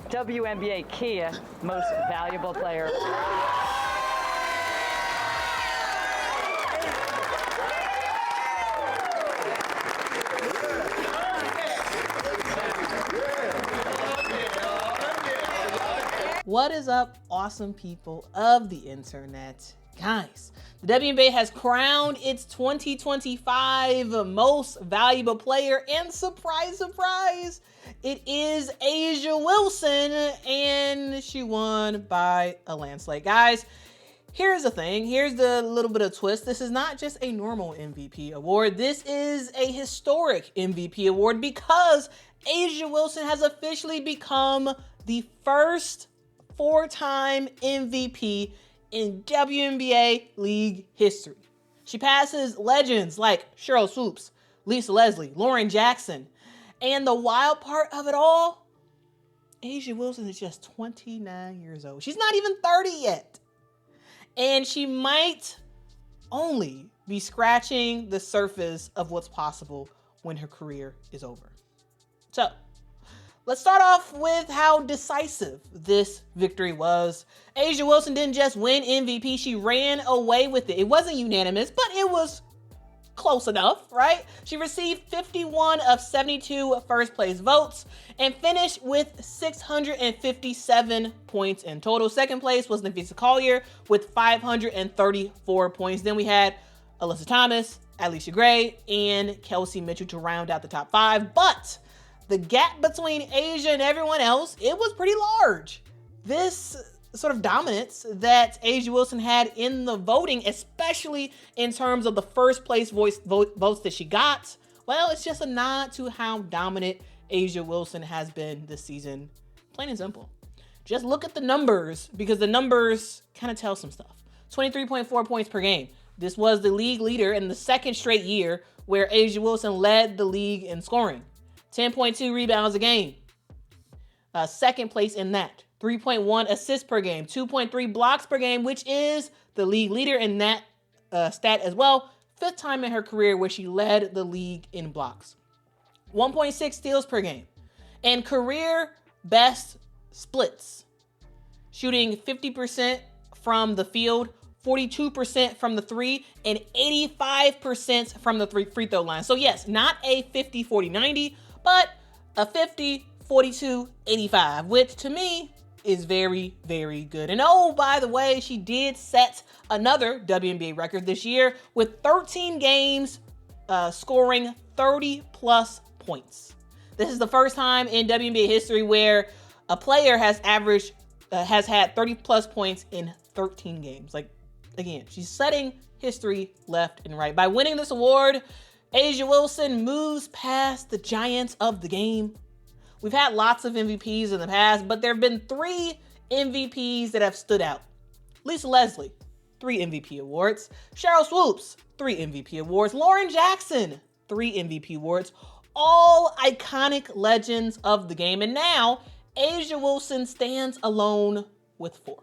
WNBA Kia Most Valuable Player. What is up, awesome people of the internet? Guys, the WNBA has crowned its 2025 Most Valuable Player, and surprise, surprise, it is A'ja Wilson, and she won by a landslide. Guys, here's the thing. Here's the little bit of twist. This is not just a normal MVP award. This is a historic MVP award because A'ja Wilson has officially become the first four-time MVP in WNBA league history. She passes legends like Sheryl Swoopes, Lisa Leslie, Lauren Jackson. And the wild part of it all, A'ja Wilson is just 29 years old. She's not even 30 yet. And she might only be scratching the surface of what's possible when her career is over. So, let's start off with how decisive this victory was. A'ja Wilson didn't just win MVP, she ran away with it. It wasn't unanimous, but it was close enough, right? She received 51 of 72 first place votes and finished with 657 points in total. Second place was Napheesa Collier with 534 points. Then we had Alyssa Thomas, Alysha Gray, and Kelsey Mitchell to round out the top five. But the gap between A'ja and everyone else, it was pretty large. This sort of dominance that A'ja Wilson had in the voting, especially in terms of the first place votes that she got, well, it's just a nod to how dominant A'ja Wilson has been this season. Plain and simple. Just look at the numbers, because the numbers kind of tell some stuff. 23.4 points per game. This was the league leader in the second straight year where A'ja Wilson led the league in scoring. 10.2 rebounds a game. Second place in that. 3.1 assists per game. 2.3 blocks per game, which is the league leader in that stat as well. Fifth time in her career where she led the league in blocks. 1.6 steals per game. And career best splits. Shooting 50% from the field, 42% from the three, and 85% from the free throw line. So yes, not a 50-40-90, but a 50-42-85, which to me is very, very good. And oh, by the way, she did set another WNBA record this year with 13 games scoring 30 plus points. This is the first time in WNBA history where a player has had 30 plus points in 13 games. Like, again, she's setting history left and right. By winning this award, A'ja Wilson moves past the giants of the game. We've had lots of MVPs in the past, but there have been 3 MVPs that have stood out. Lisa Leslie, 3 MVP awards. Sheryl Swoopes, 3 MVP awards. Lauren Jackson, 3 MVP awards. All iconic legends of the game. And now, A'ja Wilson stands alone with 4.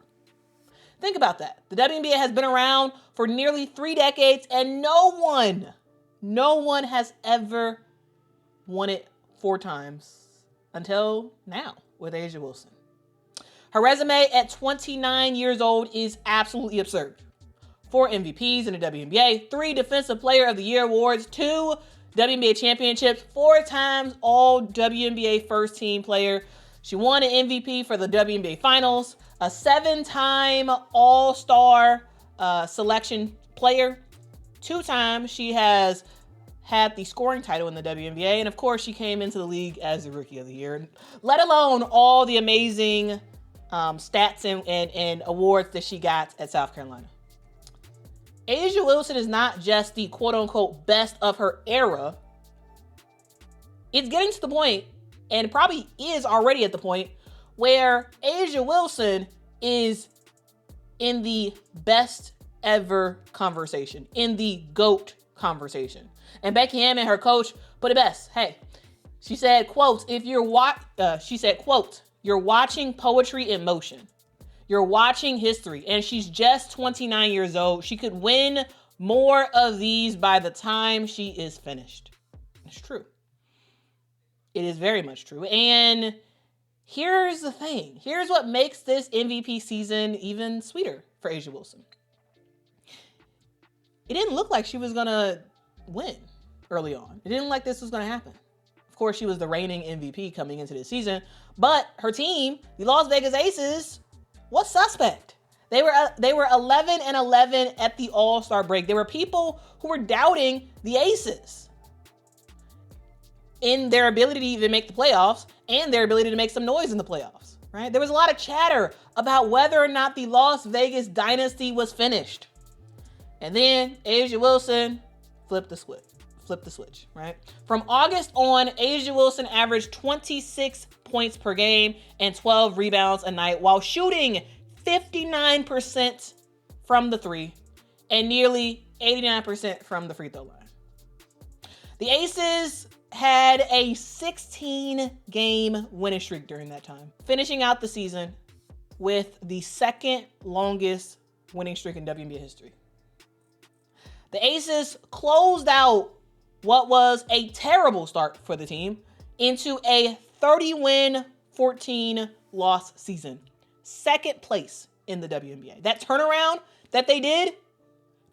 Think about that. The WNBA has been around for nearly 3 decades, and no one has ever won it 4 times until now with A'ja Wilson. Her resume at 29 years old is absolutely absurd. 4 MVPs in the WNBA, 3 Defensive Player of the Year awards, 2 WNBA championships, 4 times all WNBA first team player. She won an MVP for the WNBA Finals, a 7-time All-Star selection player. 2 times she has had the scoring title in the WNBA, and of course she came into the league as the Rookie of the Year, let alone all the amazing stats and awards that she got at South Carolina. A'ja Wilson is not just the quote-unquote best of her era. It's getting to the point, and probably is already at the point, where A'ja Wilson is in the best ever conversation, in the GOAT conversation. And Becky Hammon, her coach, put it best. Hey, she said, quote, you're watching poetry in motion. You're watching history. And she's just 29 years old. She could win more of these by the time she is finished. It's true. It is very much true. And here's the thing. Here's what makes this MVP season even sweeter for A'ja Wilson. It didn't look like she was going to win early on. It didn't look like this was going to happen. Of course, she was the reigning MVP coming into this season, but her team, the Las Vegas Aces, was suspect. They were 11-11 at the All-Star break. There were people who were doubting the Aces in their ability to even make the playoffs and their ability to make some noise in the playoffs, right? There was a lot of chatter about whether or not the Las Vegas dynasty was finished. And then A'ja Wilson flipped the switch, right? From August on, A'ja Wilson averaged 26 points per game and 12 rebounds a night while shooting 59% from the three and nearly 89% from the free throw line. The Aces had a 16-game winning streak during that time, finishing out the season with the second longest winning streak in WNBA history. The Aces closed out what was a terrible start for the team into a 30-win, 14-loss season. Second place in the WNBA. That turnaround that they did,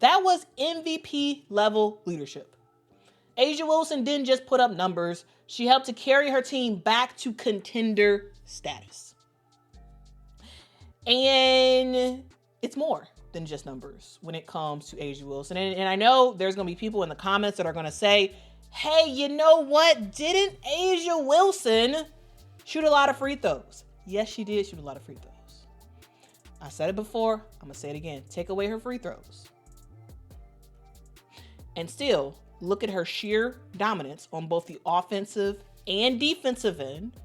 that was MVP level leadership. A'ja Wilson didn't just put up numbers. She helped to carry her team back to contender status. And it's more than just numbers when it comes to A'ja Wilson. And I know there's going to be people in the comments that are going to say, hey, you know what? Didn't A'ja Wilson shoot a lot of free throws? Yes, she did shoot a lot of free throws. I said it before. I'm going to say it again. Take away her free throws. And still, look at her sheer dominance on both the offensive and defensive end.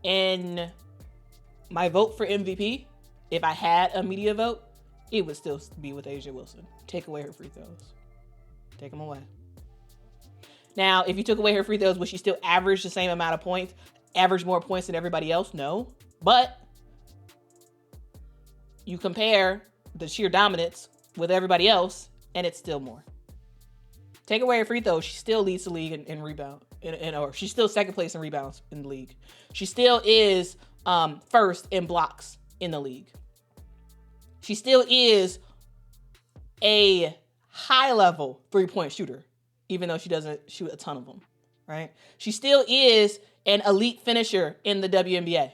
And my vote for MVP, if I had a media vote, it would still be with A'ja Wilson. Take away her free throws. Take them away. Now, if you took away her free throws, would she still average the same amount of points? Average more points than everybody else? No. But you compare the sheer dominance with everybody else, and it's still more. Take away her free throws, she still leads the league in rebound, or she's still second place in rebounds in the league. She still is first in blocks in the league. She still is a high-level three-point shooter, even though she doesn't shoot a ton of them, right? She still is an elite finisher in the WNBA.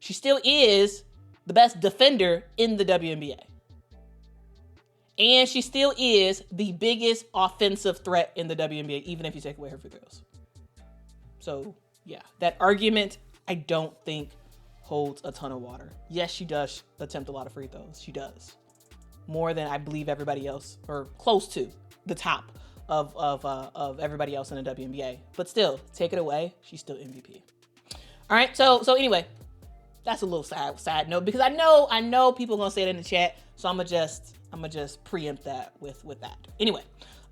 She still is the best defender in the WNBA. And she still is the biggest offensive threat in the WNBA, even if you take away her free throws. So, yeah, that argument, I don't think holds a ton of water. Yes, she does attempt a lot of free throws. She does. More than I believe everybody else, or close to the top of everybody else in the WNBA. But still, take it away, she's still MVP. All right, so anyway, that's a little sad note, because I know people are gonna say it in the chat, so I'm gonna just preempt that with that. Anyway,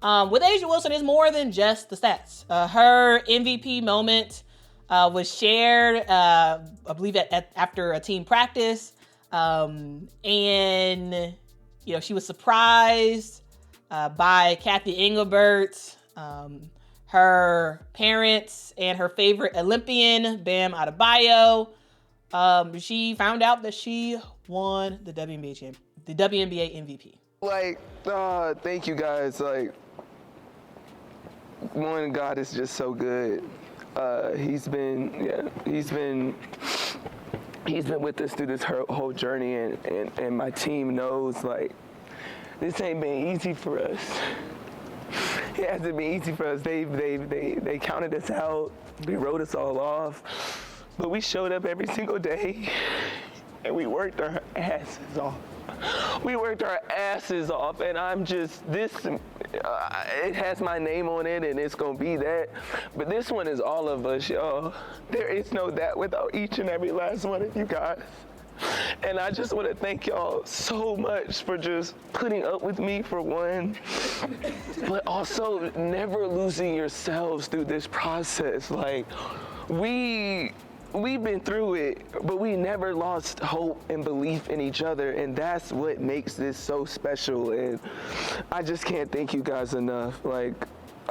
with A'ja Wilson, it's more than just the stats. Her MVP moment was shared, I believe, after a team practice, and you know, she was surprised by Kathy Engelbert, her parents, and her favorite Olympian, Bam Adebayo. She found out that she won the WNBA MVP. Like, thank you guys. Like, one, God is just so good. He's been with us through this whole journey, and my team knows, like, this ain't been easy for us. It hasn't been easy for us. They counted us out. They wrote us all off. But we showed up every single day, and we worked our asses off. We worked our asses off, and I'm just, it has my name on it, and it's gonna be that. But this one is all of us, y'all. There is no that without each and every last one of you guys. And I just want to thank y'all so much for just putting up with me, for one, but also never losing yourselves through this process. Like, we've been through it, but we never lost hope and belief in each other, and that's what makes this so special. And I just can't thank you guys enough. Like,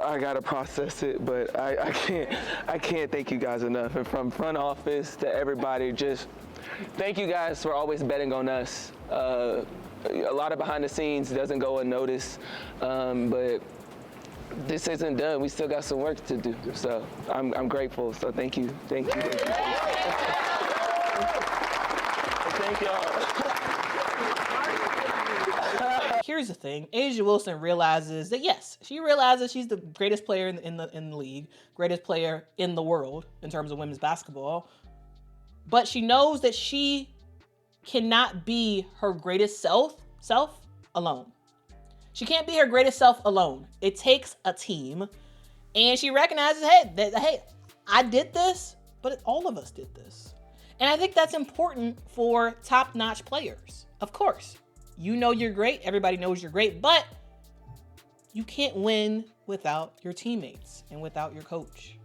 I gotta process it, but I can't thank you guys enough. And from front office to everybody, just thank you guys for always betting on us. A lot of behind the scenes doesn't go unnoticed, but this isn't done. We still got some work to do. So I'm grateful. So thank you. Thank you. Thank y'all. Here's the thing. A'ja Wilson realizes that, yes, she realizes she's the greatest player in the league, greatest player in the world in terms of women's basketball. But she knows that she cannot be her greatest self alone. She can't be her greatest self alone. It takes a team. And she recognizes, hey, I did this, but all of us did this. And I think that's important for top-notch players. Of course, you know you're great. Everybody knows you're great, but you can't win without your teammates and without your coach.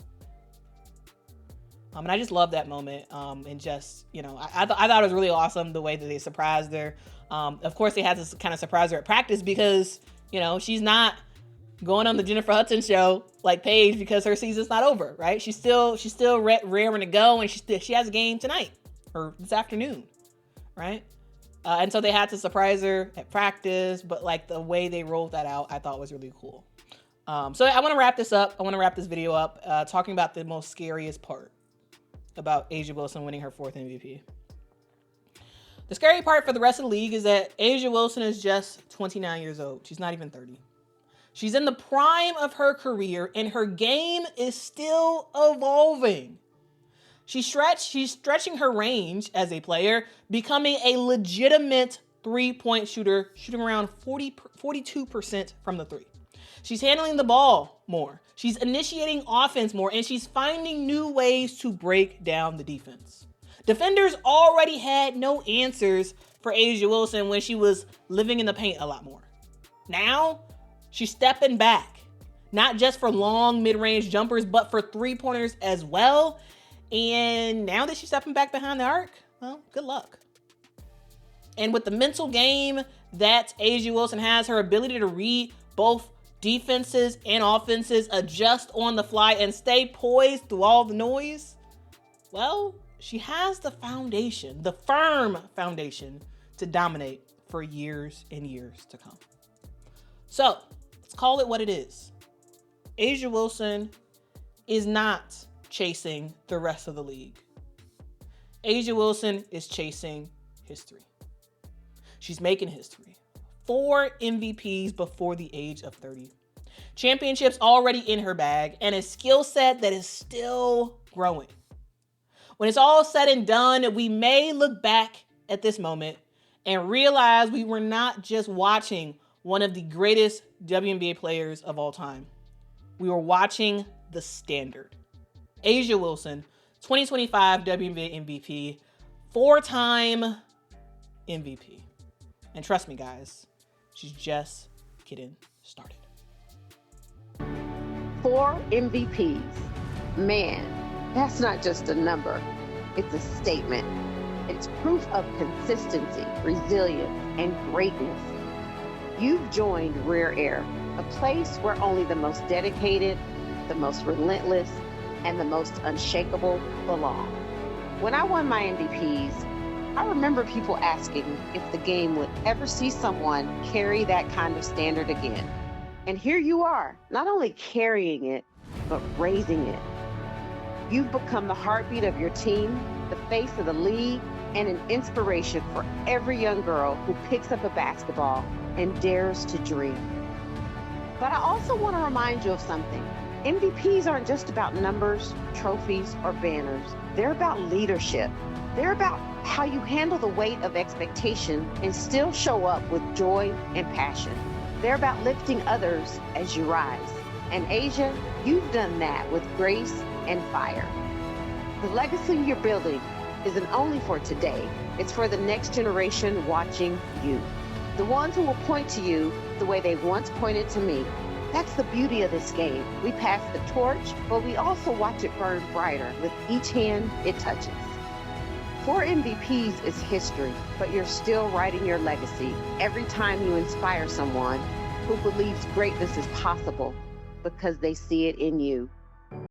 And I just love that moment. And just, I thought it was really awesome the way that they surprised her. Of course, they had to kind of surprise her at practice because, she's not going on the Jennifer Hudson show like Paige because her season's not over, right? She's still raring to go, and she has a game tonight or this afternoon, right? And so they had to surprise her at practice, but like the way they rolled that out, I thought was really cool. So I want to wrap this up. I want to wrap this video up talking about the most scariest part about A'ja Wilson winning her 4th MVP. The scary part for the rest of the league is that A'ja Wilson is just 29 years old. She's not even 30. She's in the prime of her career, and her game is still evolving. She's stretching her range as a player, becoming a legitimate three-point shooter, shooting around 42% from the three. She's handling the ball more. She's initiating offense more, and she's finding new ways to break down the defense. Defenders already had no answers for A'ja Wilson when she was living in the paint a lot more. Now, she's stepping back, not just for long mid-range jumpers, but for three-pointers as well. And now that she's stepping back behind the arc, well, good luck. And with the mental game that A'ja Wilson has, her ability to read both defenses and offenses, adjust on the fly, and stay poised through all the noise, well, she has the foundation, the firm foundation, to dominate for years and years to come. So, let's call it what it is. A'ja Wilson is not chasing the rest of the league. A'ja Wilson is chasing history. She's making history. 4 MVPs before the age of 30. Championships already in her bag, and a skill set that is still growing. When it's all said and done, we may look back at this moment and realize we were not just watching one of the greatest WNBA players of all time. We were watching the standard. A'ja Wilson, 2025 WNBA MVP, 4-time MVP. And trust me, guys, she's just getting started. 4 MVPs. Man, that's not just a number. It's a statement. It's proof of consistency, resilience, and greatness. You've joined Rare Air, a place where only the most dedicated, the most relentless, and the most unshakable belong. When I won my MVPs, I remember people asking if the game would ever see someone carry that kind of standard again. And here you are, not only carrying it, but raising it. You've become the heartbeat of your team, the face of the league, and an inspiration for every young girl who picks up a basketball and dares to dream. But I also want to remind you of something. MVPs aren't just about numbers, trophies, or banners. They're about leadership. They're about how you handle the weight of expectation and still show up with joy and passion. They're about lifting others as you rise. And A'ja, you've done that with grace and fire. The legacy you're building isn't only for today, it's for the next generation watching you. The ones who will point to you the way they once pointed to me. That's the beauty of this game. We pass the torch, but we also watch it burn brighter with each hand it touches. 4 MVPs is history, but you're still writing your legacy every time you inspire someone who believes greatness is possible because they see it in you.